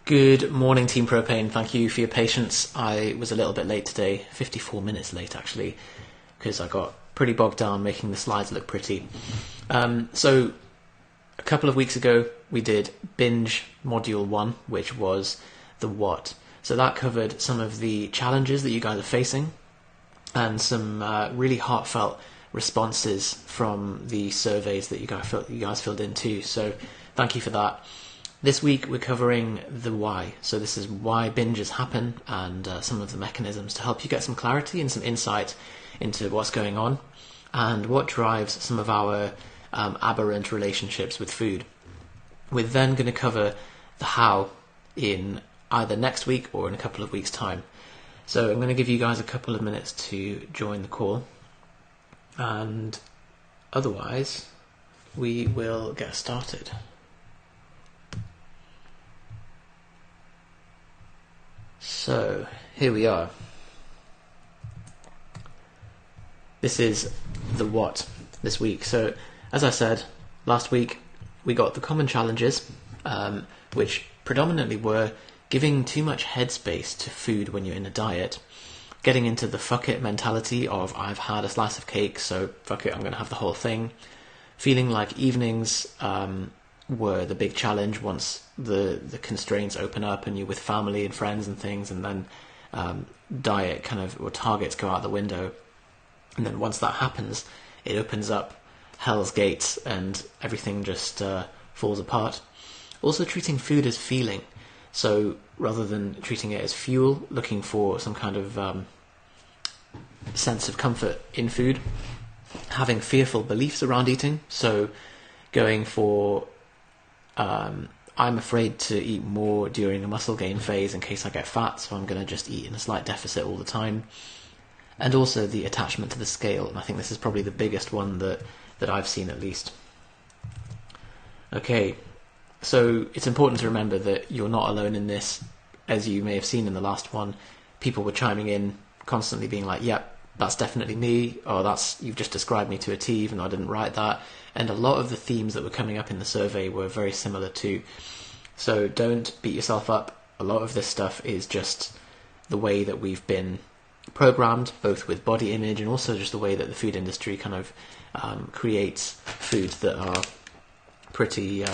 Good morning, Team Propane. Thank you for your patience. I was a little bit late today, 54 minutes late actually, because I got pretty bogged down making the slides look pretty. So a couple of weeks ago we did Binge Module 1, which was the what. So that covered some of the challenges that you guys are facing and some really heartfelt responses from the surveys that you guys filled in too. So thank you for that. This week we're covering the why. So this is why binges happen and some of the mechanisms to help you get some clarity and some insight into what's going on and what drives some of our aberrant relationships with food. We're then going to cover the how in either next week or in a couple of weeks' time. So I'm going to give you guys a couple of minutes to join the call, and otherwise we will get started. So here we are. This is the what this week. So as I said, last week we got the common challenges, which predominantly were giving too much headspace to food when you're in a diet, getting into the fuck it mentality of I've had a slice of cake, so fuck it, I'm going to have the whole thing, feeling like evenings were the big challenge once the constraints open up and you're with family and friends and things, and then diet kind of, or targets go out the window, and then once that happens it opens up hell's gates and everything just falls apart. Also treating food as feeling, so rather than treating it as fuel, looking for some kind of sense of comfort in food, having fearful beliefs around eating, so going for I'm afraid to eat more during a muscle gain phase in case I get fat, so I'm going to just eat in a slight deficit all the time. And also the attachment to the scale, and I think this is probably the biggest one that I've seen at least. Okay, so it's important to remember that you're not alone in this. As you may have seen in the last one, people were chiming in constantly being like, yep, that's definitely me, or you've just described me to a T even though I didn't write that. And a lot of the themes that were coming up in the survey were very similar too. So don't beat yourself up. A lot of this stuff is just the way that we've been programmed, both with body image and also just the way that the food industry kind of creates foods that are pretty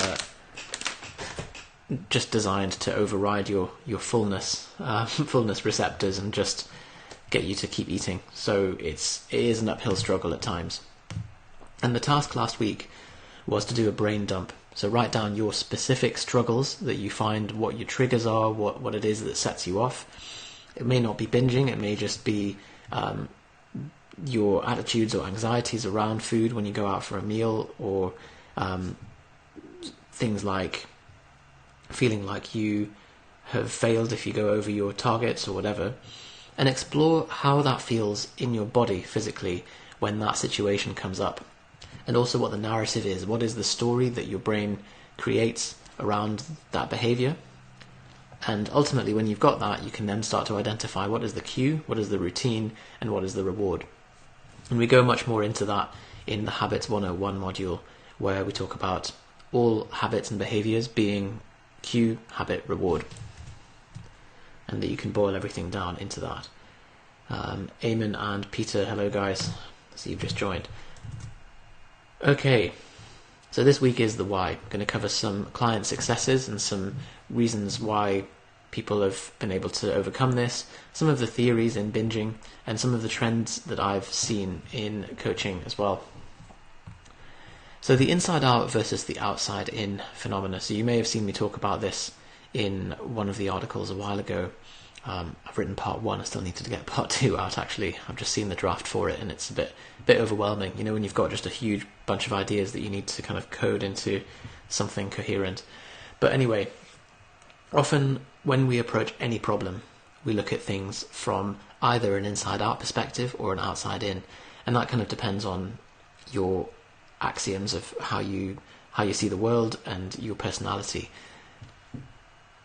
just designed to override your fullness receptors and just get you to keep eating. So it is an uphill struggle at times. And the task last week was to do a brain dump. So write down your specific struggles that you find, what your triggers are, what it is that sets you off. It may not be binging, it may just be your attitudes or anxieties around food when you go out for a meal, or things like feeling like you have failed if you go over your targets or whatever. And explore how that feels in your body physically when that situation comes up. And also what the narrative is. What is the story that your brain creates around that behavior? And ultimately, when you've got that, you can then start to identify what is the cue, what is the routine, and what is the reward. And we go much more into that in the Habits 101 module, where we talk about all habits and behaviors being cue, habit, reward. And that you can boil everything down into that. Eamon and Peter, hello guys. So you've just joined. Okay, so this week is the why. I'm going to cover some client successes and some reasons why people have been able to overcome this, some of the theories in binging, and some of the trends that I've seen in coaching as well. So the inside out versus the outside in phenomena. So you may have seen me talk about this in one of the articles a while ago. I've written part 1, I still need to get part 2 out actually. I've just seen the draft for it and it's a bit overwhelming, you know, when you've got just a huge bunch of ideas that you need to kind of code into something coherent. But anyway, often when we approach any problem, we look at things from either an inside out perspective or an outside in, and that kind of depends on your axioms of how you see the world and your personality.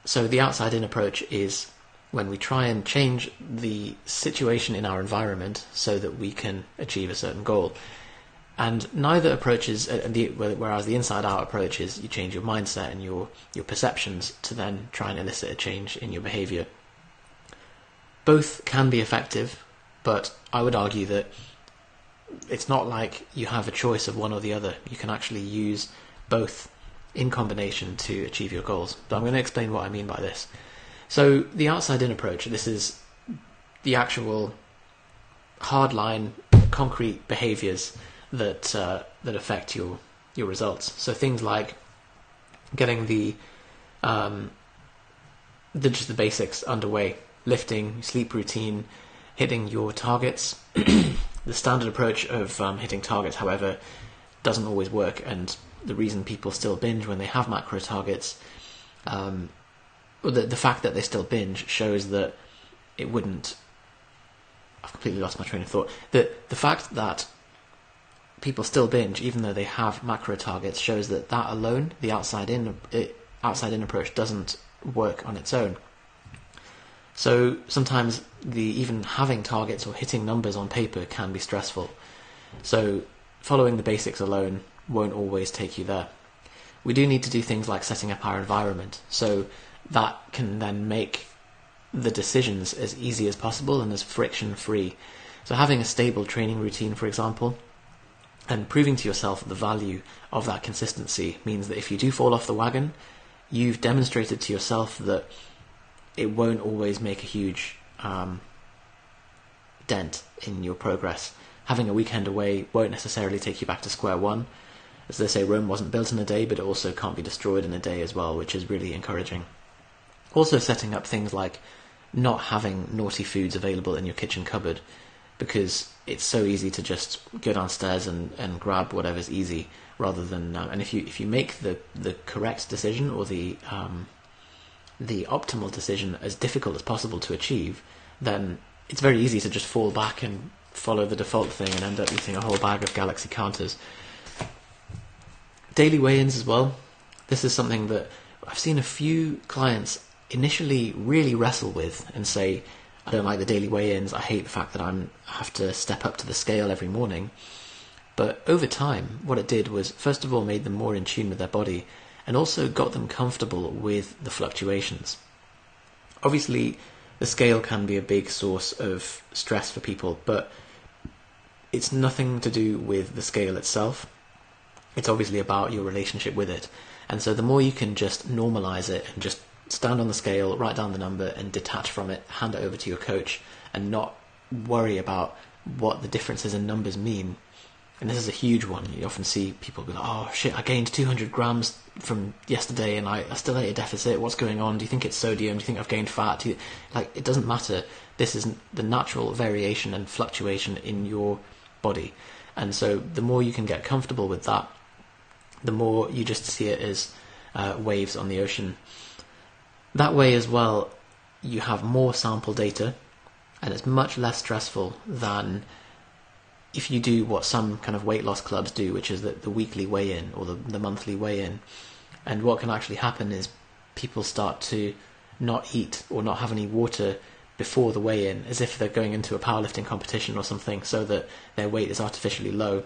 So the outside in approach is when we try and change the situation in our environment so that we can achieve a certain goal. And neither approach is, whereas the inside-out approach is you change your mindset and your perceptions to then try and elicit a change in your behaviour. Both can be effective, but I would argue that it's not like you have a choice of one or the other. You can actually use both in combination to achieve your goals. But I'm going to explain what I mean by this. So the outside-in approach, this is the actual hardline, concrete behaviours that affect your results. So things like getting the just the basics underway, lifting, sleep routine, hitting your targets. The standard approach of hitting targets, however, doesn't always work, and the reason people still binge when they have macro targets, the fact that they still binge shows that it wouldn't. I've completely lost my train of thought. The fact that people still binge even though they have macro targets shows that alone, the outside-in approach, doesn't work on its own. So sometimes even having targets or hitting numbers on paper can be stressful. So following the basics alone won't always take you there. We do need to do things like setting up our environment, so that can then make the decisions as easy as possible and as friction-free. So having a stable training routine, for example, and proving to yourself the value of that consistency means that if you do fall off the wagon, you've demonstrated to yourself that it won't always make a huge dent in your progress. Having a weekend away won't necessarily take you back to square one. As they say, Rome wasn't built in a day, but it also can't be destroyed in a day as well, which is really encouraging. Also setting up things like not having naughty foods available in your kitchen cupboard, because it's so easy to just go downstairs and grab whatever's easy, rather than and if you make the correct decision, or the optimal decision, as difficult as possible to achieve, then it's very easy to just fall back and follow the default thing and end up eating a whole bag of Galaxy counters. Daily weigh-ins as well. This is something that I've seen a few clients initially really wrestle with and say, I don't like the daily weigh-ins, I hate the fact that I have to step up to the scale every morning. But over time, what it did was, first of all, made them more in tune with their body, and also got them comfortable with the fluctuations. Obviously, the scale can be a big source of stress for people, but it's nothing to do with the scale itself. It's obviously about your relationship with it. And so the more you can just normalize it and just stand on the scale, write down the number and detach from it, hand it over to your coach, and not worry about what the differences in numbers mean. And this is a huge one. You often see people go, oh shit, I gained 200 grams from yesterday and I still ate a deficit. What's going on? Do you think it's sodium? Do you think I've gained fat? It doesn't matter. This is the natural variation and fluctuation in your body. And so the more you can get comfortable with that, the more you just see it as waves on the ocean. That way as well, you have more sample data, and it's much less stressful than if you do what some kind of weight loss clubs do, which is the weekly weigh-in or the monthly weigh-in. And what can actually happen is people start to not eat or not have any water before the weigh-in, as if they're going into a powerlifting competition or something, so that their weight is artificially low.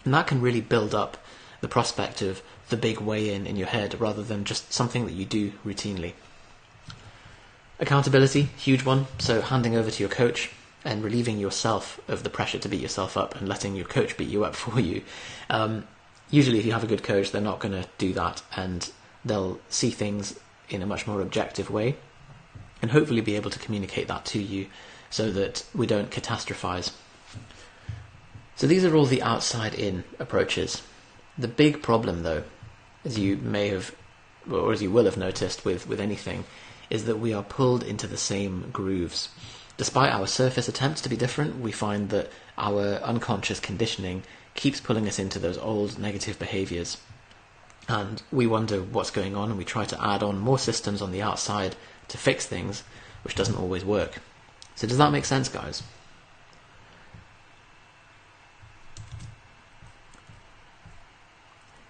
And that can really build up the prospect of the big weigh-in in your head, rather than just something that you do routinely. Accountability, huge one. So handing over to your coach and relieving yourself of the pressure to beat yourself up and letting your coach beat you up for you. Usually if you have a good coach, they're not going to do that, and they'll see things in a much more objective way and hopefully be able to communicate that to you so that we don't catastrophize. So these are all the outside-in approaches. The big problem, though, as you may have, or as you will have noticed with anything, is that we are pulled into the same grooves. Despite our surface attempts to be different, we find that our unconscious conditioning keeps pulling us into those old negative behaviours. And we wonder what's going on, and we try to add on more systems on the outside to fix things, which doesn't always work. So does that make sense, guys?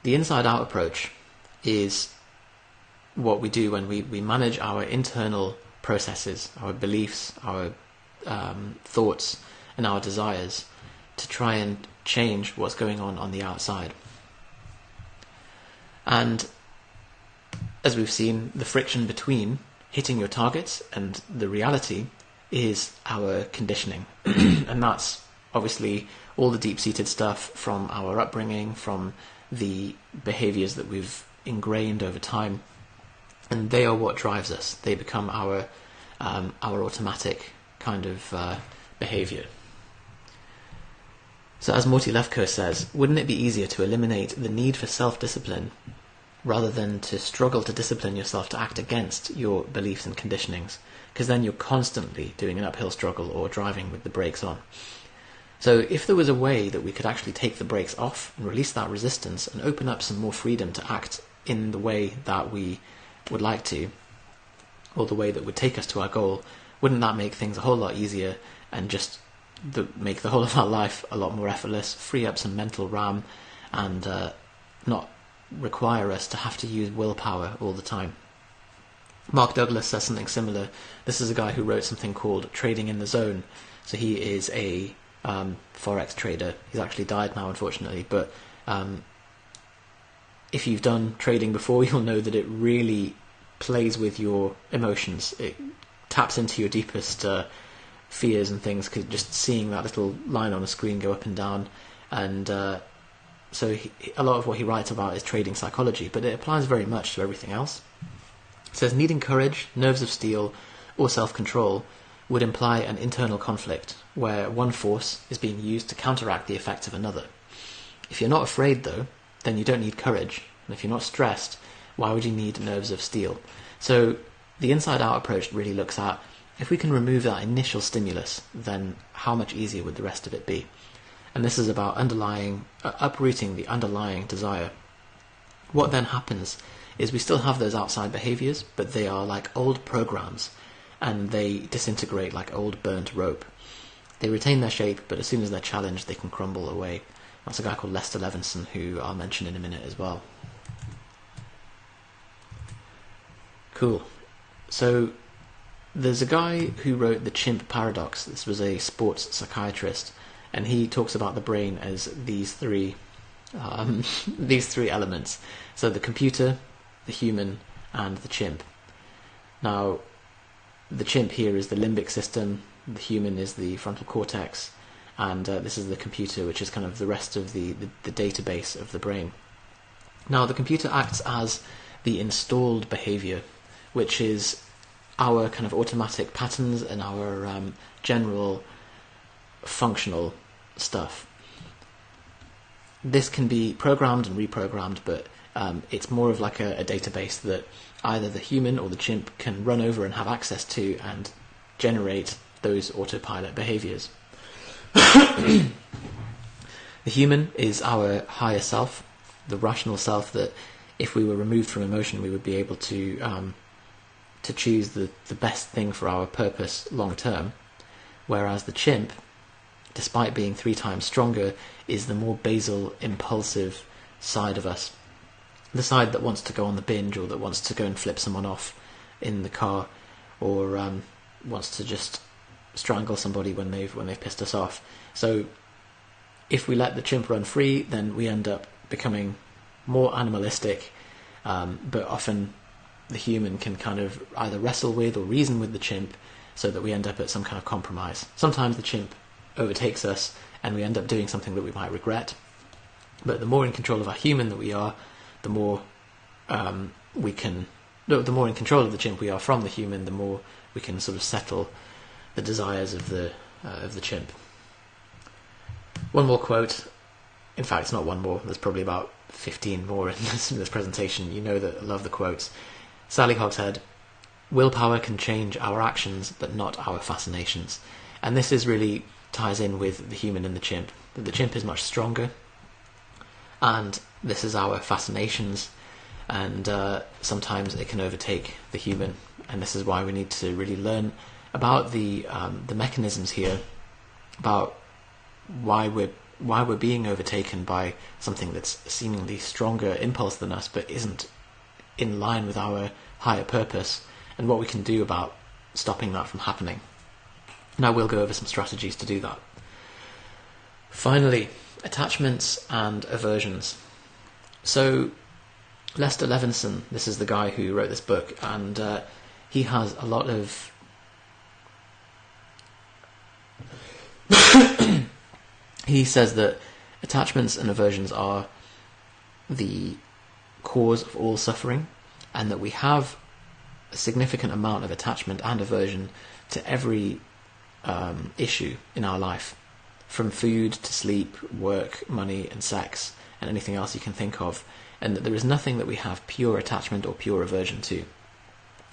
The inside-out approach is what we do when we manage our internal processes, our beliefs, our thoughts and our desires to try and change what's going on the outside. And as we've seen, the friction between hitting your targets and the reality is our conditioning. And that's obviously all the deep-seated stuff from our upbringing, from the behaviors that we've ingrained over time, and they are what drives us. They become our automatic kind of behavior. So as Morty Lefko says, wouldn't it be easier to eliminate the need for self-discipline rather than to struggle to discipline yourself to act against your beliefs and conditionings? Because then you're constantly doing an uphill struggle or driving with the brakes on. So if there was a way that we could actually take the brakes off and release that resistance and open up some more freedom to act in the way that we would like to, or the way that would take us to our goal, wouldn't that make things a whole lot easier and just make the whole of our life a lot more effortless, free up some mental RAM, and not require us to have to use willpower all the time? Mark Douglas says something similar. This is a guy who wrote something called Trading in the Zone. So he is a Forex trader. He's actually died now, unfortunately, but if you've done trading before, you'll know that it really plays with your emotions. It taps into your deepest fears and things, cause just seeing that little line on a screen go up and down. And so a lot of what he writes about is trading psychology, but it applies very much to everything else. It says needing courage, nerves of steel, or self-control would imply an internal conflict where one force is being used to counteract the effects of another. If you're not afraid, though, then you don't need courage. And if you're not stressed, why would you need nerves of steel? So the inside-out approach really looks at, if we can remove that initial stimulus, then how much easier would the rest of it be? And this is about uprooting the underlying desire. What then happens is we still have those outside behaviors, but they are like old programs, and they disintegrate like old burnt rope. They retain their shape, but as soon as they're challenged, they can crumble away. That's a guy called Lester Levinson, who I'll mention in a minute as well. Cool. So there's a guy who wrote The Chimp Paradox. This was a sports psychiatrist, and he talks about the brain as these three elements. So the computer, the human, and the chimp. Now, the chimp here is the limbic system, the human is the frontal cortex, and this is the computer, which is kind of the rest of the database of the brain. Now, the computer acts as the installed behavior, which is our kind of automatic patterns and our general functional stuff. This can be programmed and reprogrammed, but it's more of like a database that either the human or the chimp can run over and have access to and generate those autopilot behaviors. The human is our higher self, the rational self that if we were removed from emotion we would be able to choose the best thing for our purpose long term, whereas the chimp, despite being 3 times stronger, is the more basal, impulsive side of us. The side that wants to go on the binge, or that wants to go and flip someone off in the car, or wants to just strangle somebody when they've pissed us off. So if we let the chimp run free, then we end up becoming more animalistic, but often the human can kind of either wrestle with or reason with the chimp so that we end up at some kind of compromise. Sometimes the chimp overtakes us and we end up doing something that we might regret, but the more in control of our human that we are, the more the more in control of the chimp we are from the human, the more we can sort of settle the desires of the chimp. One more quote. In fact, it's not one more. There's probably about 15 more in this presentation. You know that I love the quotes. Sally Hogshead: willpower can change our actions, but not our fascinations. And this is really ties in with the human and the chimp. The chimp is much stronger, and this is our fascinations, and sometimes it can overtake the human, and this is why we need to really learn about the mechanisms here, about why we're being overtaken by something that's seemingly stronger impulse than us, but isn't in line with our higher purpose, and what we can do about stopping that from happening. Now we'll go over some strategies to do that. Finally, attachments and aversions. So, Lester Levinson, this is the guy who wrote this book, and he has a lot of he says that attachments and aversions are the cause of all suffering, and that we have a significant amount of attachment and aversion to every issue in our life, from food to sleep, work, money and sex, and anything else you can think of, and that there is nothing that we have pure attachment or pure aversion to.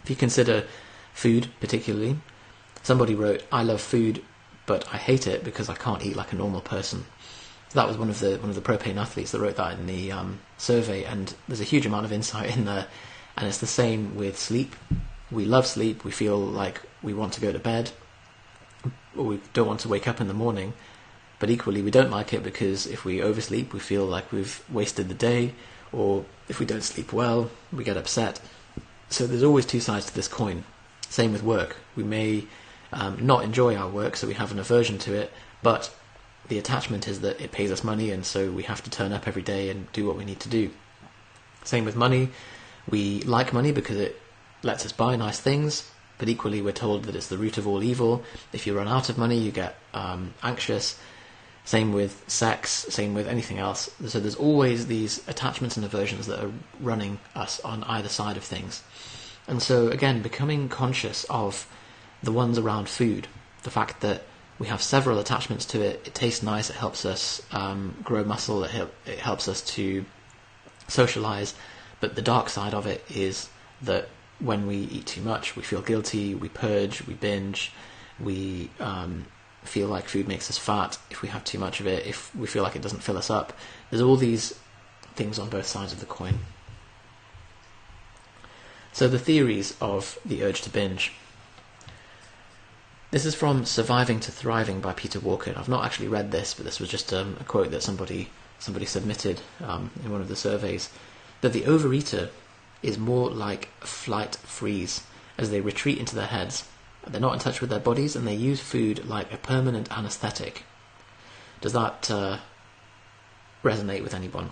If you consider food particularly, somebody wrote, "I love food, but I hate it because I can't eat like a normal person." So that was one of the propane athletes that wrote that in the survey, and there's a huge amount of insight in there. And it's the same with sleep. We love sleep, we feel like we want to go to bed, or we don't want to wake up in the morning, but equally we don't like it because if we oversleep we feel like we've wasted the day, or if we don't sleep well we get upset. So there's always two sides to this coin. Same with work. We may not enjoy our work, so we have an aversion to it, but the attachment is that it pays us money, and so we have to turn up every day and do what we need to do. Same with money. We like money because it lets us buy nice things, but equally we're told that it's the root of all evil. If you run out of money, you get anxious. Same with sex, same with anything else. So there's always these attachments and aversions that are running us on either side of things. And so again, becoming conscious of the ones around food, the fact that we have several attachments to it. It tastes nice, it helps us grow muscle, it helps us to socialise, but the dark side of it is that when we eat too much, we feel guilty, we purge, we binge, we feel like food makes us fat if we have too much of it, if we feel like it doesn't fill us up. There's all these things on both sides of the coin. So the theories of the urge to binge. This is from Surviving to Thriving by Peter Walker. I've not actually read this, but this was just a quote that somebody submitted in one of the surveys, that the overeater is more like a flight freeze as they retreat into their heads. They're not in touch with their bodies, and they use food like a permanent anaesthetic. Does that resonate with anyone?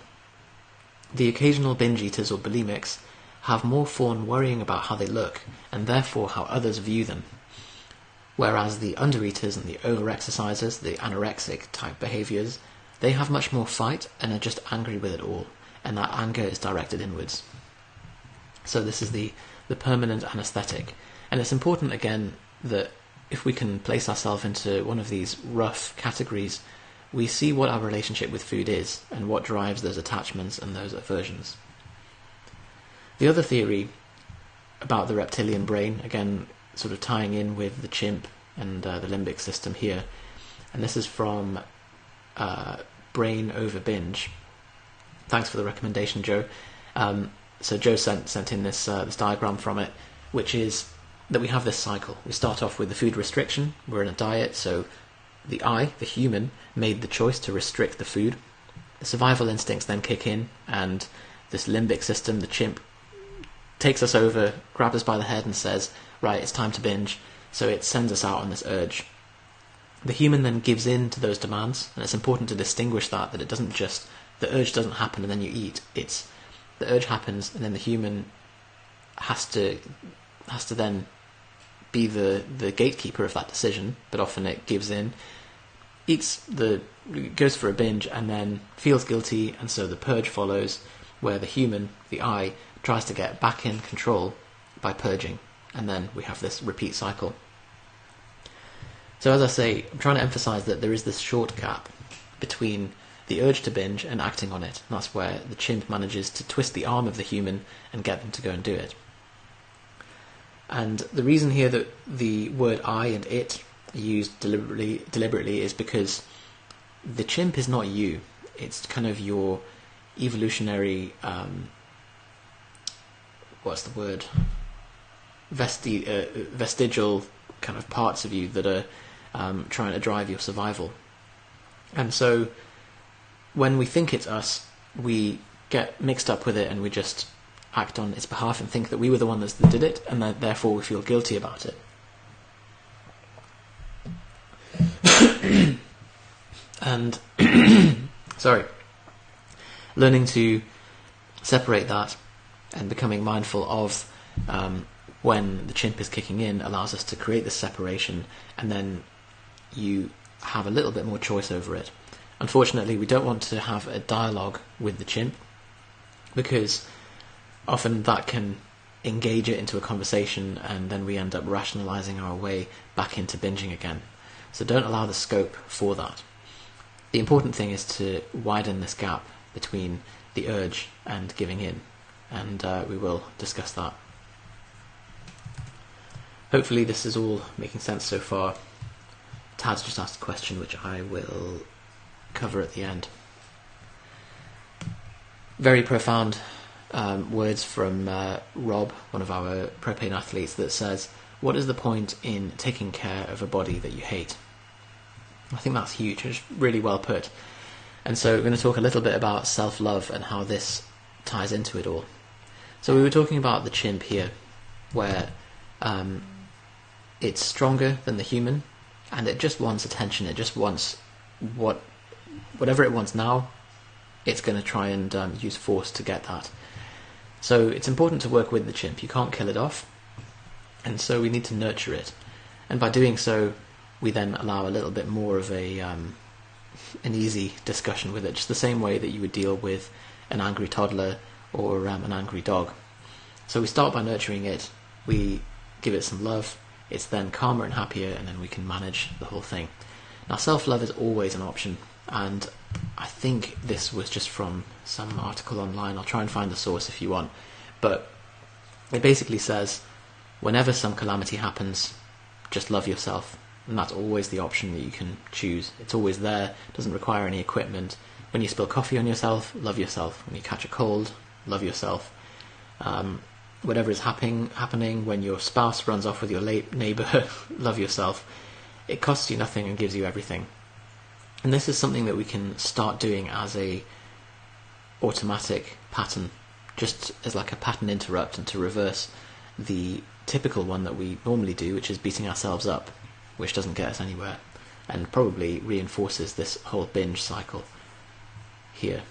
The occasional binge eaters or bulimics have more fun worrying about how they look, and therefore how others view them. Whereas the undereaters and the overexercisers, the anorexic type behaviours, they have much more fight and are just angry with it all, and that anger is directed inwards. So this is the permanent anaesthetic. And it's important again that if we can place ourselves into one of these rough categories, we see what our relationship with food is and what drives those attachments and those aversions. The other theory about the reptilian brain, again sort of tying in with the chimp and the limbic system here, and this is from Brain Over Binge. Thanks for the recommendation, Joe. So Joe sent in this diagram from it, which is that we have this cycle. We start off with the food restriction. We're in a diet, so the I, the human, made the choice to restrict the food. The survival instincts then kick in, and this limbic system, the chimp, takes us over, grabs us by the head and says, right, it's time to binge. So it sends us out on this urge. The human then gives in to those demands, and it's important to distinguish that it doesn't just, the urge doesn't happen and then you eat. It's the urge happens and then the human has to then be the gatekeeper of that decision, but often it gives in, goes for a binge and then feels guilty, and so the purge follows, where the human, the I, tries to get back in control by purging, and then we have this repeat cycle. So as I say, I'm trying to emphasise that there is this short gap between the urge to binge and acting on it. And that's where the chimp manages to twist the arm of the human and get them to go and do it. And the reason here that the word I and it are used deliberately is because the chimp is not you. It's kind of your evolutionary, what's the word? Vestigial kind of parts of you that are trying to drive your survival. And so when we think it's us, we get mixed up with it and we just act on its behalf and think that we were the ones that did it, and that therefore we feel guilty about it. And sorry, learning to separate that and becoming mindful of when the chimp is kicking in allows us to create this separation, and then you have a little bit more choice over it. Unfortunately, we don't want to have a dialogue with the chimp, because often that can engage it into a conversation, and then we end up rationalizing our way back into binging again. So don't allow the scope for that. The important thing is to widen this gap between the urge and giving in, and we will discuss that. Hopefully this is all making sense so far. Tad's just asked a question which I will cover at the end. Very profound words from Rob, one of our propane athletes, that says, what is the point in taking care of a body that you hate? I think that's huge. It's really well put. And so we're going to talk a little bit about self-love and how this ties into it all. So we were talking about the chimp here, where it's stronger than the human, and it just wants attention. It just wants whatever it wants now. It's going to try and use force to get that. So it's important to work with the chimp. You can't kill it off, and so we need to nurture it. And by doing so, we then allow a little bit more of an easy discussion with it, just the same way that you would deal with an angry toddler or an angry dog. So we start by nurturing it, we give it some love, it's then calmer and happier, and then we can manage the whole thing. Now, self-love is always an option, and I think this was just from some article online. I'll try and find the source if you want, but it basically says whenever some calamity happens, just love yourself. And that's always the option that you can choose. It's always there, doesn't require any equipment. When you spill coffee on yourself, love yourself. When you catch a cold, love yourself. Whatever is happening when your spouse runs off with your neighbour, love yourself. It costs you nothing and gives you everything. And this is something that we can start doing as a automatic pattern, just as like a pattern interrupt, and to reverse the typical one that we normally do, which is beating ourselves up, which doesn't get us anywhere, and probably reinforces this whole binge cycle here.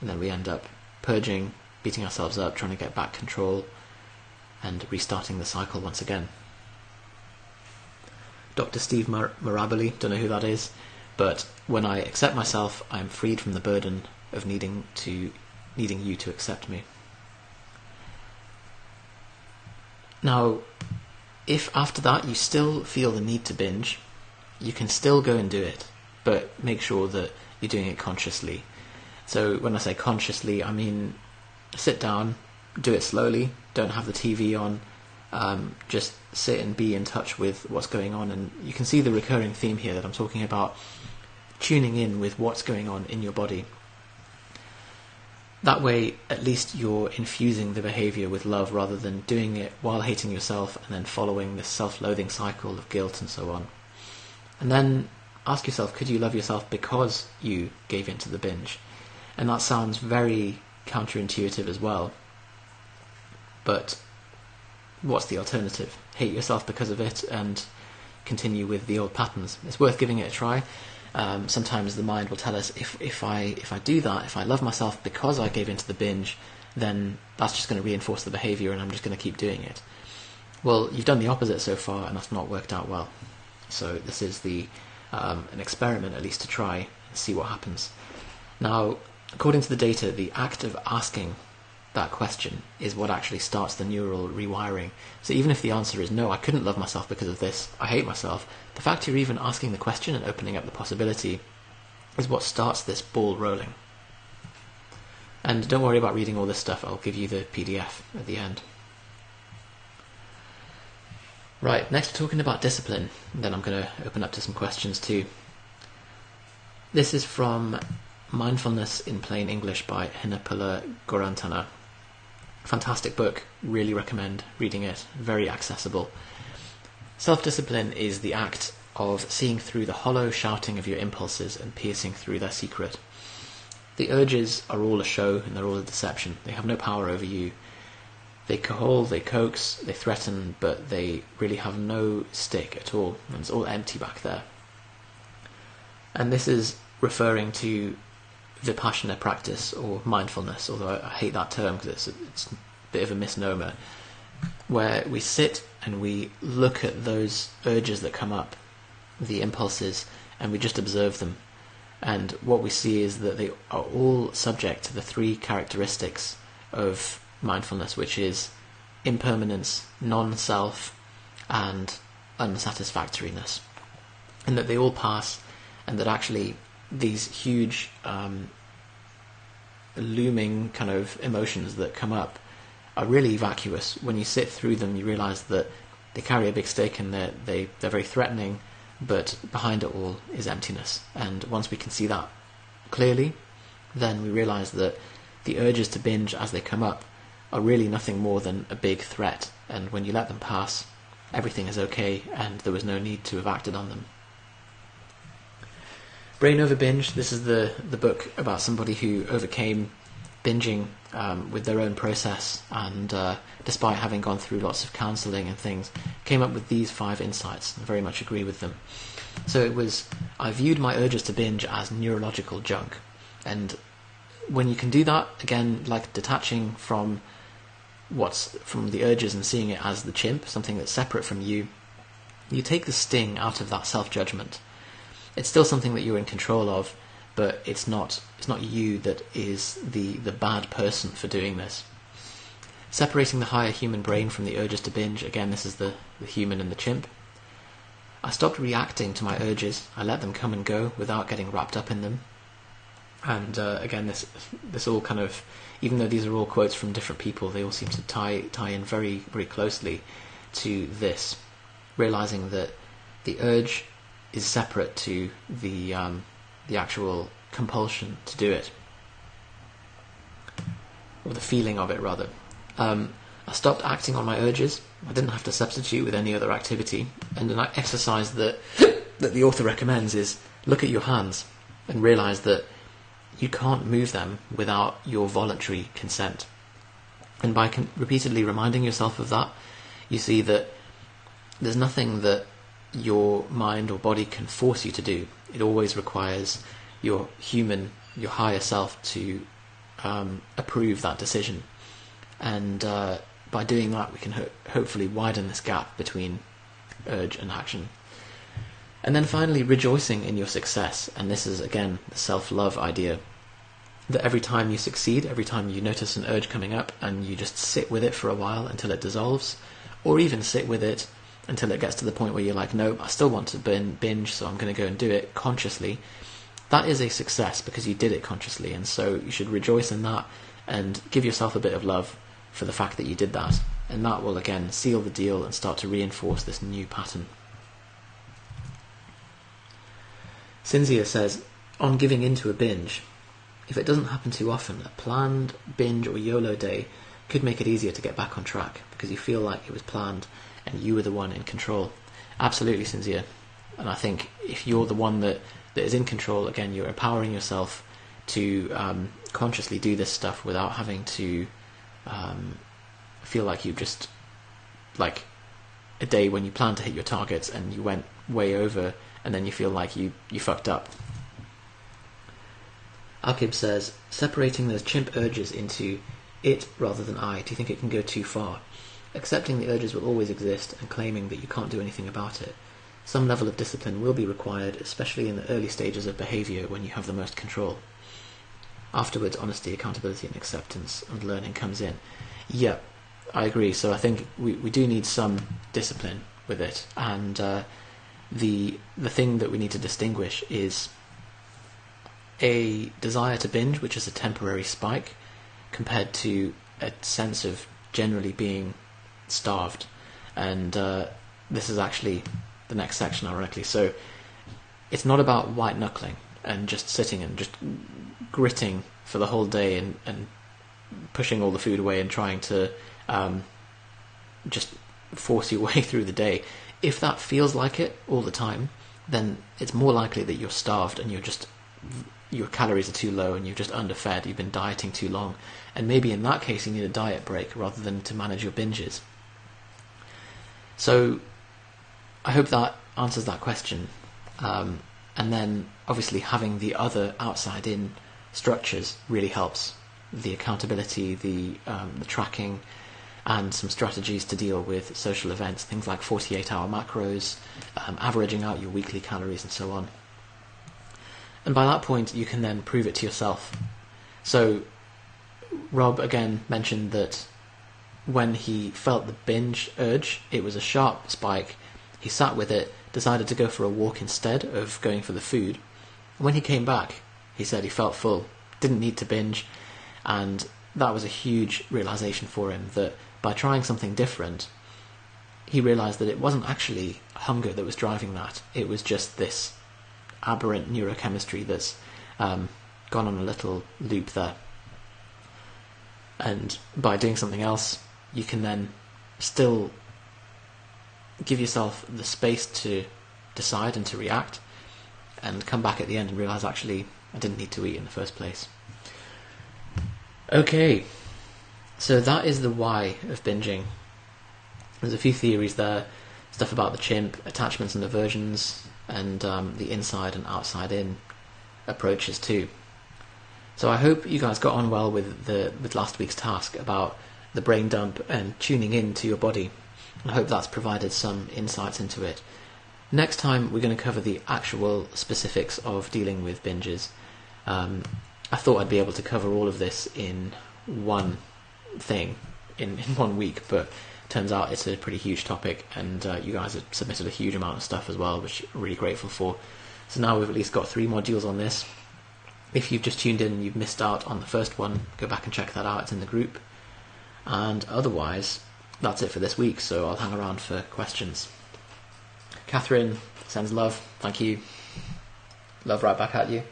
And then we end up purging, beating ourselves up, trying to get back control, and restarting the cycle once again. Dr. Steve Mirabile, don't know who that is, but when I accept myself, I am freed from the burden of needing you to accept me. Now, if after that you still feel the need to binge, you can still go and do it, but make sure that you're doing it consciously. So when I say consciously, I mean sit down, do it slowly, don't have the TV on, just sit and be in touch with what's going on. And you can see the recurring theme here that I'm talking about, tuning in with what's going on in your body. That way, at least you're infusing the behaviour with love rather than doing it while hating yourself and then following this self-loathing cycle of guilt and so on. And then ask yourself, could you love yourself because you gave into the binge? And that sounds very counterintuitive as well. But what's the alternative? Hate yourself because of it and continue with the old patterns. It's worth giving it a try. Sometimes the mind will tell us if I do that, if I love myself because I gave into the binge, then that's just going to reinforce the behaviour and I'm just going to keep doing it. Well, you've done the opposite so far and that's not worked out well. So this is an experiment at least to try and see what happens. Now, according to the data, the act of asking that question is what actually starts the neural rewiring. So even if the answer is no, I couldn't love myself because of this, I hate myself, the fact you're even asking the question and opening up the possibility is what starts this ball rolling. And don't worry about reading all this stuff, I'll give you the PDF at the end. Right, next we're talking about discipline, and then I'm going to open up to some questions too. This is from Mindfulness in Plain English by Hinapula Gorantana. Fantastic book, really recommend reading it, very accessible. Self-discipline is the act of seeing through the hollow shouting of your impulses and piercing through their secret. The urges are all a show and they're all a deception. They have no power over you. They cajole, they coax, they threaten, but they really have no stick at all. And it's all empty back there. And this is referring to Vipassana practice or mindfulness, although I hate that term because it's a bit of a misnomer, where we sit and we look at those urges that come up, the impulses, and we just observe them. And what we see is that they are all subject to the three characteristics of mindfulness, which is impermanence, non-self, and unsatisfactoriness. And that they all pass, and that actually these huge looming kind of emotions that come up are really vacuous. When you sit through them, you realise that they carry a big stake and they're very threatening, but behind it all is emptiness. And once we can see that clearly, then we realise that the urges to binge as they come up are really nothing more than a big threat, and when you let them pass, everything is okay and there was no need to have acted on them. Brain Over Binge, this is the book about somebody who overcame binging with their own process, and despite having gone through lots of counselling and things, came up with these 5 insights. I very much agree with them. So it was, I viewed my urges to binge as neurological junk. And when you can do that, again, like detaching from the urges and seeing it as the chimp, something that's separate from you, you take the sting out of that self-judgment. It's still something that you're in control of, but it's not you that is the bad person for doing this. Separating the higher human brain from the urges to binge, again, this is the human and the chimp. I stopped reacting to my urges. I let them come and go without getting wrapped up in them. And again, this all kind of, even though these are all quotes from different people, they all seem to tie in very, very closely to this, realizing that the urge is separate to the actual compulsion to do it, or the feeling of it rather. I stopped acting on my urges. I didn't have to substitute with any other activity. And an exercise that the author recommends is look at your hands and realise that you can't move them without your voluntary consent. And by repeatedly reminding yourself of that, you see that there's nothing that your mind or body can force you to do. It always requires your higher self to approve that decision. And by doing that, we can hopefully widen this gap between urge and action. And then finally, rejoicing in your success. And this is, again, the self-love idea. That every time you succeed, every time you notice an urge coming up and you just sit with it for a while until it dissolves, or even sit with it until it gets to the point where you're like, no, I still want to binge, so I'm going to go and do it consciously. That is a success because you did it consciously, and so you should rejoice in that and give yourself a bit of love for the fact that you did that. And that will, again, seal the deal and start to reinforce this new pattern. Cinzia says, on giving into a binge, if it doesn't happen too often, a planned binge or YOLO day could make it easier to get back on track because you feel like it was planned and you were the one in control. Absolutely, Cinzia. And I think if you're the one that is in control, again, you're empowering yourself to consciously do this stuff without having to feel like you've just, like a day when you plan to hit your targets and you went way over and then you feel like you fucked up. Alkib says, separating those chimp urges into it rather than I, do you think it can go too far? Accepting the urges will always exist and claiming that you can't do anything about it. Some level of discipline will be required, especially in the early stages of behaviour when you have the most control. Afterwards, honesty, accountability and acceptance and learning comes in. Yeah, I agree. So I think we do need some discipline with it. And the thing that we need to distinguish is a desire to binge, which is a temporary spike, compared to a sense of generally being starved. And this is actually the next section, ironically. So it's not about white knuckling and just sitting and just gritting for the whole day and pushing all the food away and trying to just force your way through the day. If that feels like it all the time, then it's more likely that you're starved and your calories are too low and you're just underfed, you've been dieting too long, and maybe in that case you need a diet break rather than to manage your binges. So I hope that answers that question. And then obviously having the other outside-in structures really helps. The accountability, the tracking, and some strategies to deal with social events, things like 48-hour macros, averaging out your weekly calories and so on. And by that point, you can then prove it to yourself. So Rob again mentioned that when he felt the binge urge, it was a sharp spike. He sat with it, decided to go for a walk instead of going for the food. When he came back, he said he felt full, didn't need to binge, and that was a huge realization for him, that by trying something different, he realized that it wasn't actually hunger that was driving that. It was just this aberrant neurochemistry that's gone on a little loop there. And by doing something else, you can then still give yourself the space to decide and to react, and come back at the end and realize, actually, I didn't need to eat in the first place. Okay, so that is the why of binging. There's a few theories there, stuff about the chimp, attachments and aversions, and the inside and outside in approaches too. So I hope you guys got on well with last week's task about the brain dump and tuning in to your body. I hope that's provided some insights into it. Next time we're going to cover the actual specifics of dealing with binges. I thought I'd be able to cover all of this in one thing, in 1 week, but turns out it's a pretty huge topic, and you guys have submitted a huge amount of stuff as well, which I'm really grateful for. So now we've at least got 3 modules on this. If you've just tuned in and you've missed out on the first one, go back and check that out, it's in the group. And otherwise, that's it for this week, so I'll hang around for questions. Catherine sends love, thank you. Love right back at you.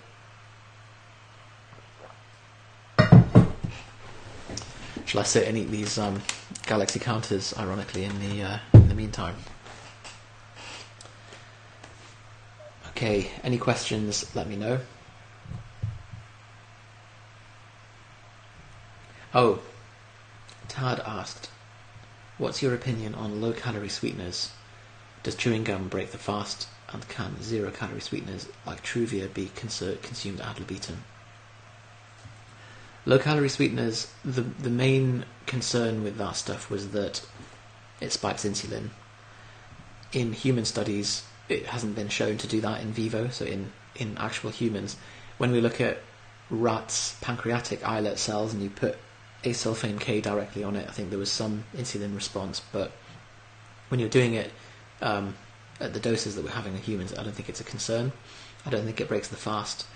Shall I sit and eat these Galaxy counters, ironically, in the meantime? Okay, any questions, let me know. Oh, Tad asked, what's your opinion on low-calorie sweeteners? Does chewing gum break the fast, and can zero-calorie sweeteners like Truvia be consumed ad libitum? Low-calorie sweeteners, the main concern with that stuff was that it spikes insulin. In human studies, it hasn't been shown to do that in vivo, so in actual humans. When we look at rats' pancreatic islet cells and you put acesulfame K directly on it, I think there was some insulin response, but when you're doing it at the doses that we're having in humans, I don't think it's a concern. I don't think it breaks the fast.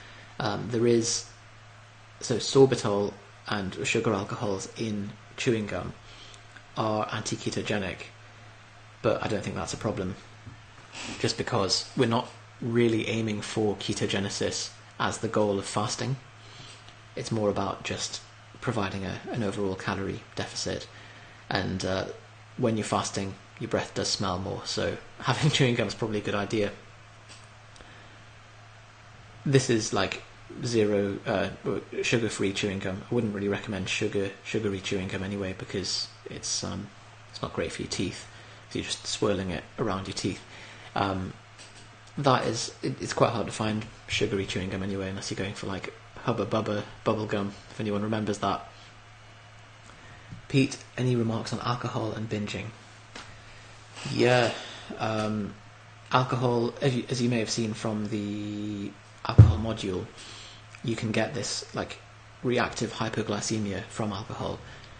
So sorbitol and sugar alcohols in chewing gum are anti-ketogenic, but I don't think that's a problem, just because we're not really aiming for ketogenesis as the goal of fasting. It's more about just providing an overall calorie deficit, and when you're fasting, your breath does smell more, so having chewing gum is probably a good idea. This is like zero sugar-free chewing gum. I wouldn't really recommend sugary chewing gum anyway, because it's not great for your teeth. So you're just swirling it around your teeth. It's quite hard to find sugary chewing gum anyway, unless you're going for like Hubba Bubba bubble gum, if anyone remembers that. Pete, any remarks on alcohol and binging? Yeah, alcohol, as you may have seen from the alcohol module, you can get this like reactive hypoglycemia from alcohol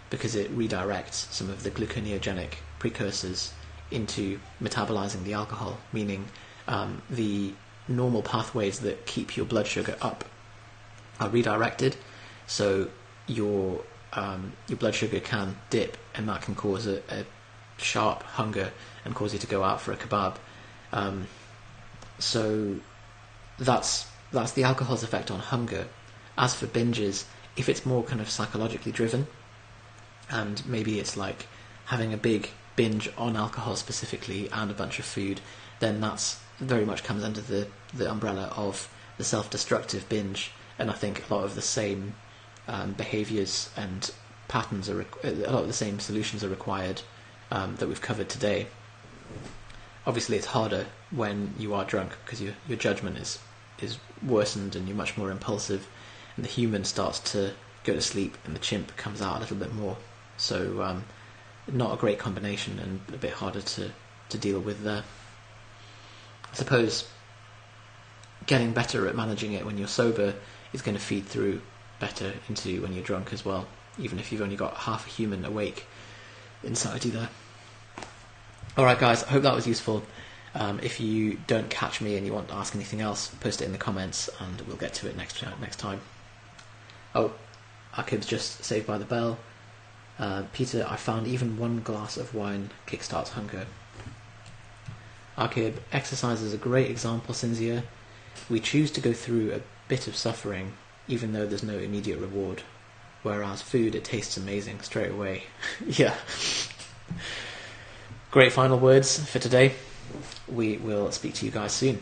because it redirects some of the gluconeogenic precursors into metabolizing the alcohol, meaning the normal pathways that keep your blood sugar up are redirected, so your blood sugar can dip, and that can cause a sharp hunger and cause you to go out for a kebab. So that's the alcohol's effect on hunger. As for binges, if it's more kind of psychologically driven, and maybe it's like having a big binge on alcohol specifically and a bunch of food, then that's very much comes under the umbrella of the self-destructive binge. And I think a lot of the same behaviours and patterns a lot of the same solutions are required that we've covered today. Obviously, it's harder when you are drunk because your judgment is is worsened and you're much more impulsive, and the human starts to go to sleep and the chimp comes out a little bit more. So not a great combination and a bit harder to deal with there. I suppose getting better at managing it when you're sober is going to feed through better into when you're drunk as well, even if you've only got half a human awake inside you there. Alright guys, I hope that was useful. If you don't catch me and you want to ask anything else, post it in the comments and we'll get to it next time. Oh, Akib's just saved by the bell. Peter, I found even one glass of wine kickstarts hunger. Akib, exercise is a great example, Cinzia. We choose to go through a bit of suffering, even though there's no immediate reward. Whereas food, it tastes amazing straight away. Yeah. Great final words for today. We will speak to you guys soon.